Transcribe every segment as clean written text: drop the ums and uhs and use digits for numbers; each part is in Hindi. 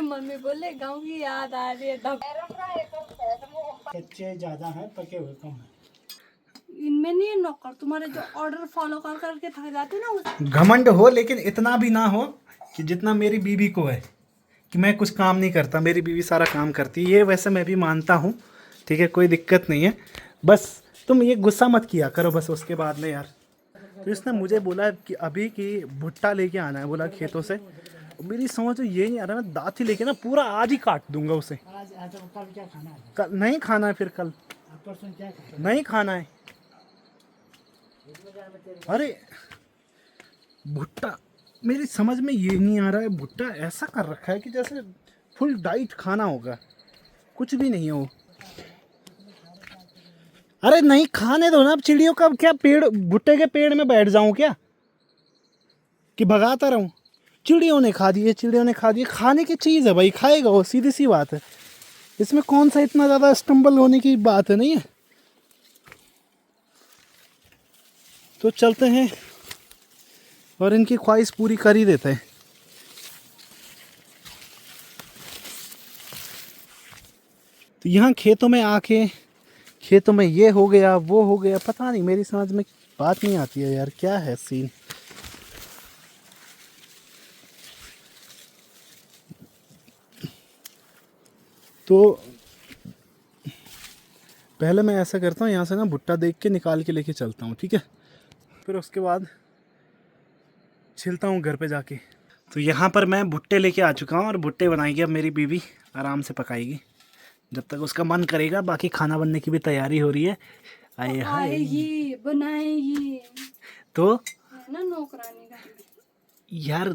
मम्मी बोले गाँव की याद आ रही है तब। कच्चे ज्यादा है, पके हुए कम है। इनमें नहीं है नौकर, तुम्हारे जो ऑर्डर फॉलो कर करके थक जाते ना उस। घमंड हो लेकिन इतना भी ना हो कि जितना मेरी बीवी को है कि मैं कुछ काम नहीं करता, मेरी बीवी सारा काम करती है। ये वैसे मैं भी मानता हूँ, ठीक है, कोई दिक्कत नहीं है। बस तुम ये गुस्सा मत किया करो बस उसके बाद में यार। तो इसने मुझे बोला कि अभी की भुट्टा लेके आना है, बोला खेतों से। मेरी समझ तो ये नहीं आ रहा, मैं दांत ही लेके ना पूरा आज ही काट दूंगा उसे। आज कल क्या खाना है? कल नहीं खाना है, फिर कल परसों क्या खाना नहीं खाना है। अरे भुट्टा मेरी समझ में ये नहीं आ रहा है, भुट्टा ऐसा कर रखा है कि जैसे फुल डाइट खाना होगा, कुछ भी नहीं है वो। अरे नहीं खाने दो ना, अब चिड़ियों का क्या पेड़, भुट्टे के पेड़ में बैठ जाऊं क्या कि भगाता रहूं? चिड़ियों ने खा दिए, चिड़ियों ने खा दिए, खाने की चीज़ है भाई, खाएगा वो, सीधी सी बात है। इसमें कौन सा इतना ज़्यादा स्टम्बल होने की बात है, नहीं है। तो चलते हैं और इनकी ख्वाहिश पूरी कर ही देते हैं। तो यहाँ खेतों में आके, खेतों में ये हो गया वो हो गया, पता नहीं, मेरी समझ में बात नहीं आती है यार, क्या है सीन। तो पहले मैं ऐसा करता हूँ, यहाँ से ना भुट्टा देख के निकाल के लेके चलता हूँ, ठीक है, फिर उसके बाद छिलता हूँ घर पे जाके। तो यहाँ पर मैं भुट्टे लेके आ चुका हूँ और भुट्टे बनाएगी अब मेरी बीवी, आराम से पकाएगी जब तक उसका मन करेगा। बाकी खाना बनने की भी तैयारी हो रही है। आए हाय, आएगी बनाएगी तो है ना नौकरानी घर में। यार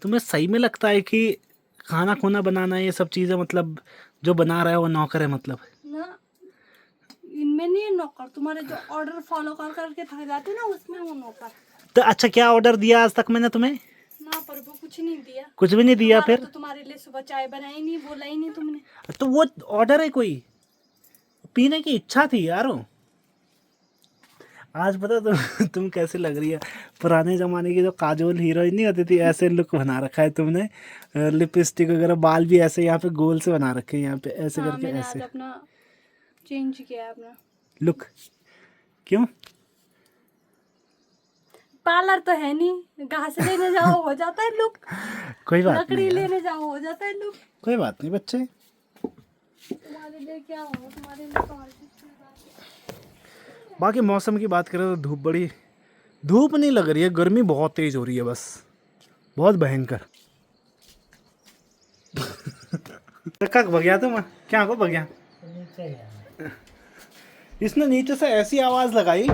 तुम्हें सही में लगता है कि खाना खुना बनाना ये सब चीज़ें, मतलब जो बना रहा है वो नौकर है मतलब? ना इनमें नहीं है नौकर, तुम्हारे जो ऑर्डर फॉलो कर करके थक जाते ना उसमें वो नौकर। तो अच्छा, क्या ऑर्डर दिया आज तक मैंने तुम्हें? ना प्रभु कुछ नहीं दिया। कुछ भी नहीं दिया। तुम्हारा फिर तो तुम्हारे लिए सुबह चाय बनाई नहीं, बोला ही नहीं तुमने। तो वो ऑर्डर है, कोई पीने की इच्छा थी यार वो। आज पता तुम कैसे लग रही है, पुराने ज़माने की जो काजोल हीरोइन नहीं होती थी, ऐसे लुक बना रखा है तुमने। लिपस्टिक वगैरह, बाल भी ऐसे यहाँ पे गोल से बना रखे हैं, यहाँ पे ऐसे हाँ करके मैंने ऐसे आज अपना चेंज किया है अपना लुक। क्यों? पार्लर तो है नहीं, घास लेने जाओ हो जाता है लुक, कोई बात लकड़ी नहीं यार, लेने जाओ हो जाता है लुक। कोई बात नहीं बच्चे। तुम्हारे लिए क्या हो, तुम्हारे लिए तो हर चीज़ की बात है। बाकी मौसम की बात करें तो धूप नहीं लग रही है, गर्मी बहुत तेज हो रही है बस, बहुत भयंकर। कब भगया तुम, क्या को भगया? नीचे है। इसने नीचे से ऐसी आवाज लगाई,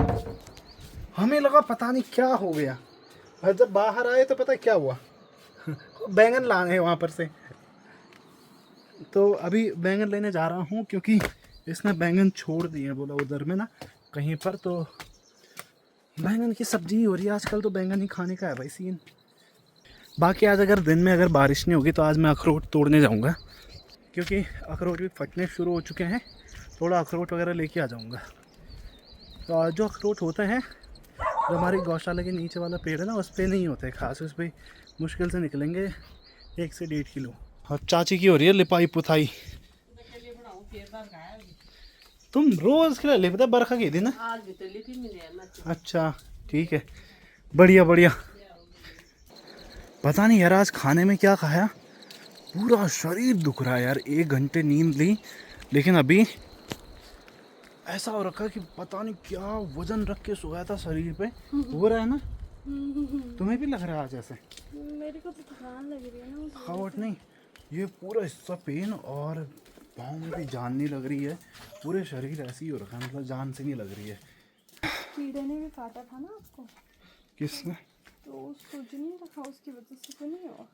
हमें लगा पता नहीं क्या हो गया, और जब बाहर आए तो पता क्या हुआ, बैंगन लाने वहाँ पर से। तो अभी बैंगन लेने जा रहा हूँ क्योंकि इसने बैंगन छोड़ दिए, बोला उधर में ना कहीं पर, तो बैंगन की सब्जी हो रही है आजकल, तो बैंगन ही खाने का है भाई सीन। बाकी आज अगर दिन में अगर बारिश नहीं होगी तो आज मैं अखरोट तोड़ने जाऊँगा, क्योंकि अखरोट भी फटने शुरू हो चुके हैं। थोड़ा अखरोट वगैरह लेके आ जाऊँगा। तो आज जो अखरोट होते हैं, जो हमारी गौशाला के नीचे वाला पेड़ है ना, उस पर नहीं होते खास, उस पर मुश्किल से निकलेंगे 1 से 1.5 किलो। और चाची की हो रही है लिपाई पुथाई। तुम रोज के लिए लिपते बरखा की थी ना? अच्छा ठीक है, बढ़िया बढ़िया। पता नहीं यार आज खाने में क्या खाया, पूरा शरीर दुख रहा है यार, 1 घंटे नींद ली लेकिन अभी ऐसा हो रखा है कि पता नहीं क्या वजन रख के सोया था शरीर पे, हो रहा है ना? तुम्हें भी लग रहा है आज ऐसे? मेरे को तो थकान लग रही है ना। थकावट नहीं, ये पूरा हिस्सा पेन और पाँव में भी जान नहीं लग रही है, पूरे शरीर ऐसे ही हो रखा है, मतलब जान से नहीं लग रही है। कीड़े ने भी काटा था ना आपको? किसने? तो उसको जो नहीं रखा उसकी वजह से तो नहीं हुआ?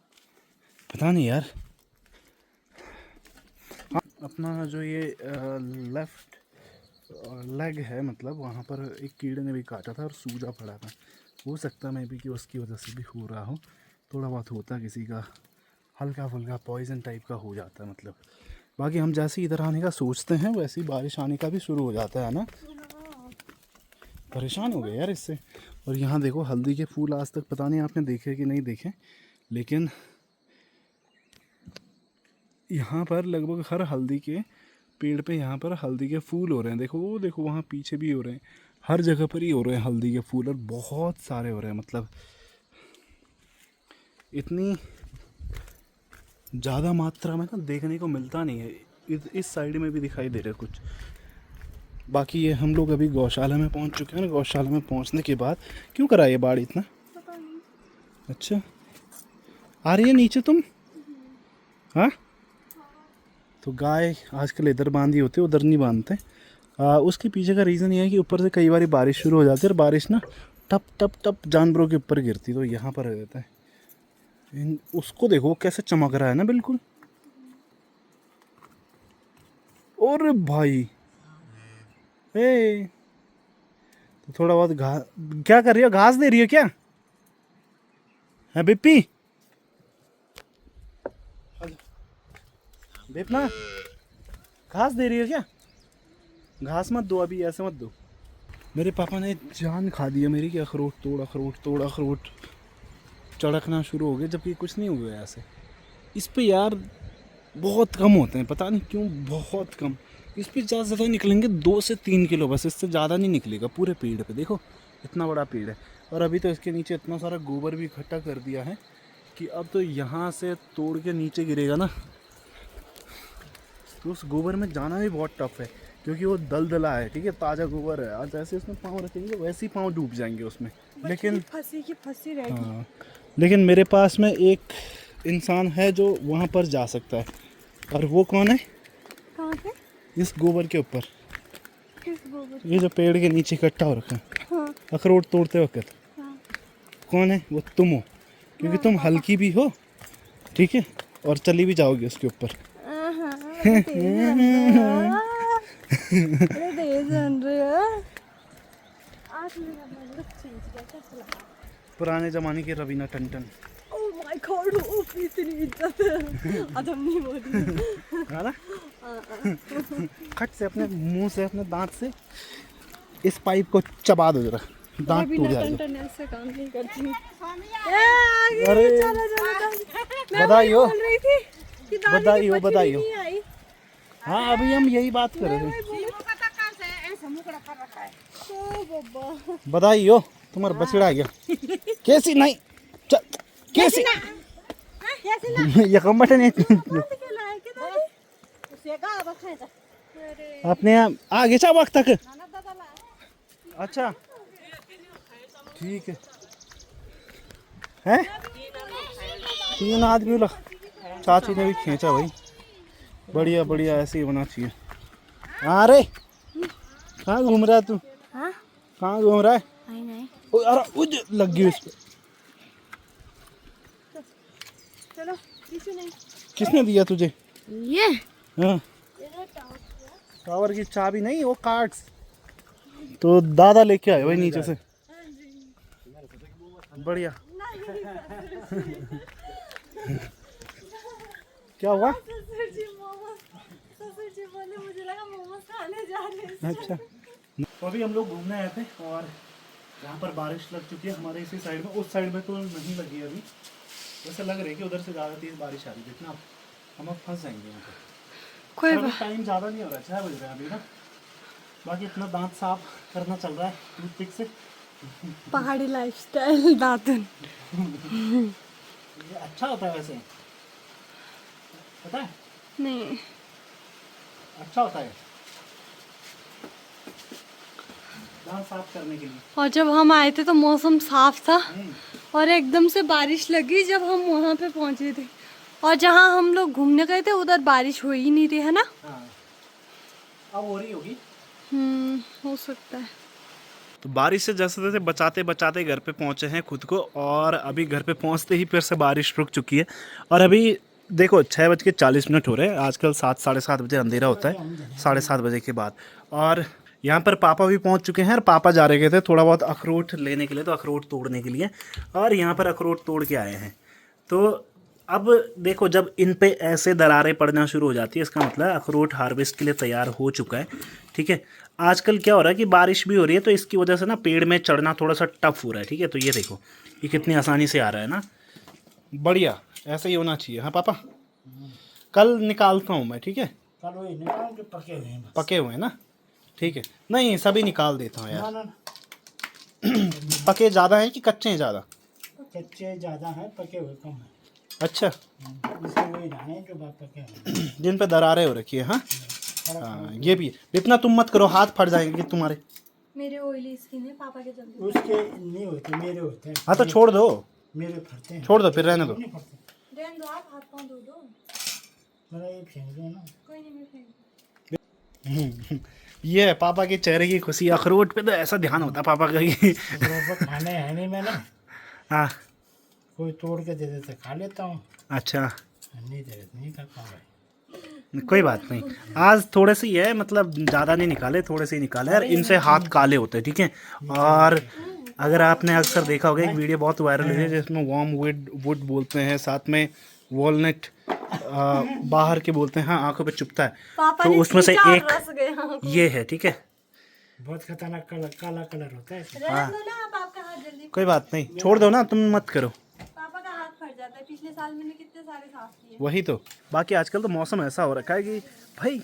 पता नहीं यार। हाँ, अपना जो ये लेफ्ट लेग है, मतलब वहाँ पर एक कीड़े ने भी काटा था और सूजा पड़ा था। हो सकता है मैं भी कि उसकी वजह से भी हो रहा हो, थोड़ा बहुत होता किसी का, हल्का फुल्का पॉइजन टाइप का हो जाता है मतलब। बाकी हम जैसे इधर आने का सोचते हैं वैसे ही बारिश आने का भी शुरू हो जाता है ना। परेशान हो गए यार इससे। और यहाँ देखो हल्दी के फूल, आज तक पता नहीं आपने देखे कि नहीं देखे, लेकिन यहाँ पर लगभग हर हल्दी के पेड़ पे यहाँ पर हल्दी के फूल हो रहे हैं। देखो वो देखो वहाँ पीछे भी हो रहे हैं, हर जगह पर ही हो रहे हैं हल्दी के फूल, और बहुत सारे हो रहे हैं। मतलब इतनी ज़्यादा मात्रा में ना देखने को मिलता नहीं है। इस साइड में भी दिखाई दे रहा है कुछ। बाकी ये हम लोग अभी गौशाला में पहुंच चुके हैं ना। गौशाला में पहुंचने के बाद क्यों करा ये बाढ़ इतना? पता नहीं। अच्छा, आ रही है नीचे तुम? हाँ, तो गाय आजकल इधर बांधी होती है, उधर नहीं बांधते। उसके पीछे का रीज़न ये है कि ऊपर से कई बार बारिश शुरू हो जाती है और बारिश ना टप टप टप जानवरों के ऊपर गिरती, तो यहाँ पर रह जाता है। उसको देखो कैसे चमक रहा है ना बिल्कुल। और भाई ए, तो थोड़ा बहुत क्या कर रही हो? घास दे रही हो क्या है बिप्पी? बिपना, घास दे रही हो क्या? घास मत दो अभी, ऐसे मत दो। मेरे पापा ने जान खा दी है मेरी कि अखरोट तोड़ अखरोट तोड़। अखरोट चढ़कना शुरू हो गए, जबकि कुछ नहीं हुआ ऐसे। इस पे यार बहुत कम होते हैं, पता नहीं क्यों, बहुत कम। इस पे ज़्यादा से ज़्यादा निकलेंगे 2 से 3 किलो, बस इससे ज़्यादा नहीं निकलेगा पूरे पेड़ पे। देखो इतना बड़ा पेड़ है, और अभी तो इसके नीचे इतना सारा गोबर भी इकट्ठा कर दिया है कि अब तो यहाँ से तोड़ के नीचे गिरेगा ना, तो उस गोबर में जाना भी बहुत टफ है, क्योंकि वो दलदला है। ठीक है, ताज़ा गोबर है। आज जैसे उसमें पाँव रखेंगे वैसे ही पाँव डूब जाएंगे उसमें। लेकिन फंसी की फंसी रहेगी। हाँ, लेकिन मेरे पास में एक इंसान है जो वहाँ पर जा सकता है। और वो कौन है? कहाँ पे? इस गोबर के ऊपर, किस गोबर? ये जो पेड़ के नीचे इकट्ठा हो रखा है हाँ, अखरोट तोड़ते वक्त। हाँ। कौन है वो? तुम हो, क्योंकि तुम हल्की भी हो, ठीक है, और चली भी जाओगे उसके ऊपर। अरे तेज बन रहे हो। आज मेरा मन लुक चेंज किया, कैसा लगा? पुराने ज़माने के Raveena Tandon. Oh my god, oh इतनी इज्जत है। आज हम नहीं बोली। है ना? खट से अपने मुंह से, अपने दांत से इस पाइप को चबा दो जरा, दांत टूट जाएगा। ऐसे काम नहीं करती। अरे बधाई हो, बधाई हो, बधाई हो। हाँ, अभी हम यही बात कर रहे थे। बधाई हो, तुम्हारा बछड़ा आ गया। कैसी नहीं कैसी ये कम बटन है अपने आगे चा वक्त तक। अच्छा ठीक है 3 आदमी लग। चाची ने भी खींचा भाई, बढ़िया बढ़िया, ऐसे ही होना चाहिए। अरे कहाँ घूम रहा है तू? कहाँ घूम रहा है? नहीं। अरे लग गई उस पे। चलो, नहीं। किसने दिया तुझे ये? हाँ, टावर की चाबी नहीं, वो कार्ड्स तो दादा लेके आए भाई नीचे से। बढ़िया। क्या हुआ? ससुर जी बोले, मुझे लगा मोमोज खाने जा रहे हैं। अच्छा, तो अभी हम लोग घूमने आए थे और यहाँ पर बारिश लग चुकी है हमारे इसी साइड में। उस साइड में तो नहीं लगी अभी, वैसे लग रहा है कि उधर से ज़्यादा तेज बारिश आ रही है। जितना हम अब फंस जाएंगे यहाँ पर। कोई बात, टाइम ज़्यादा नहीं हो रहा है, 6 बज रहे हैं अभी ना। बाकी अपना दांत साफ करना चल रहा है टूथपिक से। पहाड़ी लाइफस्टाइल दातुन। ये अच्छा होता है वैसे, पता है? नहीं, अच्छा होता है दांत साफ करने के लिए। और जब हम आए थे तो मौसम साफ था और एकदम से बारिश लगी जब हम वहाँ पे पहुँचे थे। और जहाँ हम लोग घूमने गए थे उधर बारिश हो ही नहीं रही है ना। हाँ, अब हो रही होगी। हो सकता है। तो बारिश से जैसे तैसे बचाते बचाते घर पे पहुंचे हैं खुद को, और अभी घर पे पहुंचते ही फिर से बारिश रुक चुकी है। और अभी देखो 6:40 हो रहे हैं। आजकल 7 साढ़े 7 बजे अंधेरा होता है, 7:30 बजे के बाद। और यहाँ पर पापा भी पहुँच चुके हैं, और पापा जा रहे थे थोड़ा बहुत अखरोट लेने के लिए, तो अखरोट तोड़ने के लिए, और यहाँ पर अखरोट तोड़ के आए हैं। तो अब देखो, जब इन पे ऐसे दरारें पड़ना शुरू हो जाती है, इसका मतलब अखरोट हार्वेस्ट के लिए तैयार हो चुका है। ठीक है, आजकल क्या हो रहा है कि बारिश भी हो रही है, तो इसकी वजह से ना पेड़ में चढ़ना थोड़ा सा टफ हो रहा है। ठीक है, तो ये देखो ये कितनी आसानी से आ रहा है ना। बढ़िया, ऐसा ही होना चाहिए। हाँ पापा, कल निकालता हूँ मैं, ठीक है? कल वही निकाल के पके हुए हैं बस। पके हुए हैं ना, ठीक है। नहीं सभी निकाल देता हूँ ना यार। ना ना, पके ज़्यादा हैं कि कच्चे हैं ज़्यादा? कच्चे ज़्यादा हैं, पके हुए कम हैं। अच्छा, इसमें वही दाने हैं जो बात पके हुए हैं। जिन पे दरारें हो रखी है। हाँ हाँ, ये भी है। इतना तुम मत करो, हाथ फट जाएंगे तुम्हारे। मेरे ऑयली स्किन है, पापा के जल्दी। उसके नहीं होते, मेरे होते हैं। हाँ तो छोड़ दो, मेरे फटते हैं। छोड़ दो फिर, रहने दो। नहीं फटते, रहने दो, आप हाथ पाँव धो दो। मेरा ये फेंक दो ना। कोई नहीं, मैं फेंक ये है पापा के चेहरे की खुशी। अखरोट पे तो ऐसा ध्यान होता है पापा का कि तो खाने हैं नहीं मैंने, हाँ कोई तोड़ के दे देते खा लेता हूँ, अच्छा, नहीं दे देते नहीं खाता हूँ भाई। कोई बात नहीं। आज थोड़े से ही है, मतलब ज़्यादा नहीं निकाले, थोड़े से ही निकाले यार। इनसे हाथ काले होते हैं, ठीक है? और अगर आपने अक्सर देखा होगा, एक वीडियो बहुत वायरल हुई है जिसमें वार्म वुड बोलते हैं, साथ में वॉलनट बाहर के बोलते हैं, हाँ आंखों पे चुभता है। पापा तो ने उसमें से 3-4 एक रस गए हाँ। ये है, ठीक है? बहुत खतरनाक काला कलर होता है इसमें। रहने दो ना आप, आपका हाथ जल्दी। कोई बात नहीं, छोड़ दो ना, तुम मत करो। पापा का हाथ फट जाता है, पिछले साल मैंने कितने सारे साफ किए। वही तो। बाकी आजकल तो मौसम ऐसा हो रखा है कि भाई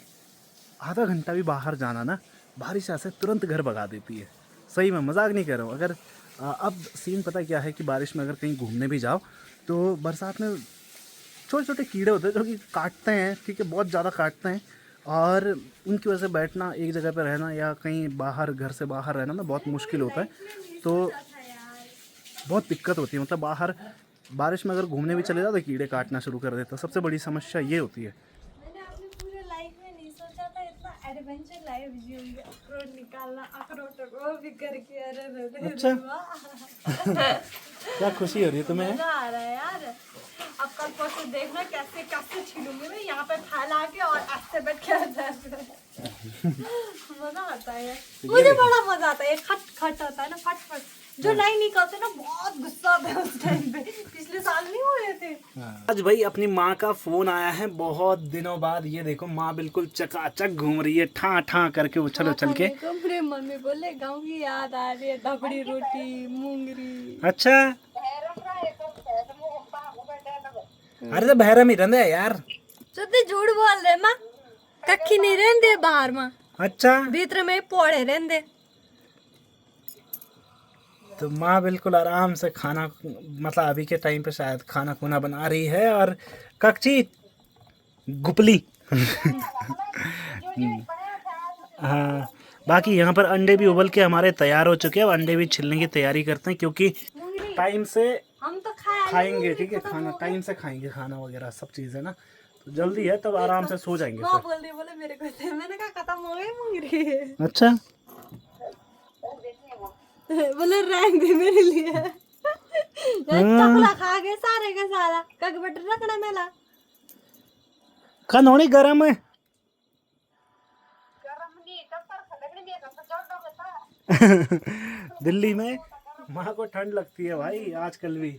आधा घंटा भी बाहर जाना ना, बारिश ऐसे तुरंत घर भगा देती है। सही में मजाक नहीं कर रहा हूँ। अगर अब सीन पता क्या है कि बारिश में अगर कहीं घूमने भी जाओ तो बरसात में छोटे छोटे कीड़े होते हैं जो कि काटते हैं, ठीक है? बहुत ज़्यादा काटते हैं, और उनकी वजह से बैठना, एक जगह पर रहना या कहीं बाहर, घर से बाहर रहना ना बहुत मुश्किल होता है। तो बहुत दिक्कत होती है, मतलब बाहर बारिश में अगर घूमने भी चले जाओ तो कीड़े काटना शुरू कर देते हैं। सबसे बड़ी समस्या ये होती है। मैंने अपने पूरे लाइफ में नहीं सोचा था इतना एडवेंचर लाइफ जीऊंगी। अखरोट निकालना, अखरोट को भी करके, अरे अच्छा। क्या खुशी हो रही है तुम्हें? मजा आ रहा है यार। अब कल परसों देखना कैसे कैसे छीलूंगी मैं, यहाँ पे फैला के और ऐसे बैठ के मजा आता है। मुझे बड़ा मजा आता है। खट खट होता है ना, फट फट, जो नहीं निकलते ना बहुत गुस्सा आता है उस टाइम पे। पिछले साल नहीं हुए थे। आज भाई अपनी माँ का फोन आया है बहुत दिनों बाद। ये देखो माँ बिल्कुल चकाचक घूम रही है, ठा ठा करके उछल उछल के। मेरे मम्मी बोले गाँव की याद आ रही है, दबड़ी रोटी मूंगरी। अच्छा, अरे तो बहरा में रहंदे यार। सत्य झूठ बोल रहे माँ, कखी नहीं रहंदे बाहर माँ, अच्छा, भीतर में पौड़े रहंदे। तो माँ बिल्कुल आराम से खाना, मतलब अभी के टाइम पे शायद खाना खुना बना रही है। और कच्ची गुपली हाँ, बाकी यहाँ पर अंडे भी उबल के हमारे तैयार हो चुके हैं। अब अंडे भी छिलने की तैयारी करते हैं क्योंकि टाइम से हम तो खाएंगे, ठीक है? खाना टाइम से खाएंगे, खाना वगैरह सब चीज़ है ना, तो जल्दी है, तब आराम से सो जाएंगे माँ फिर। बोल रही, बोले मेरे को थे। मैंने कहा खत्म हो गई मूंगरी। अच्छा, बोले रहने दे मेरे लिए। चकला खा गए सारे का सारा, कग बटर रखना मेला। खनौनी गरम है। दिल्ली में माँ को ठंड लगती है भाई आजकल भी।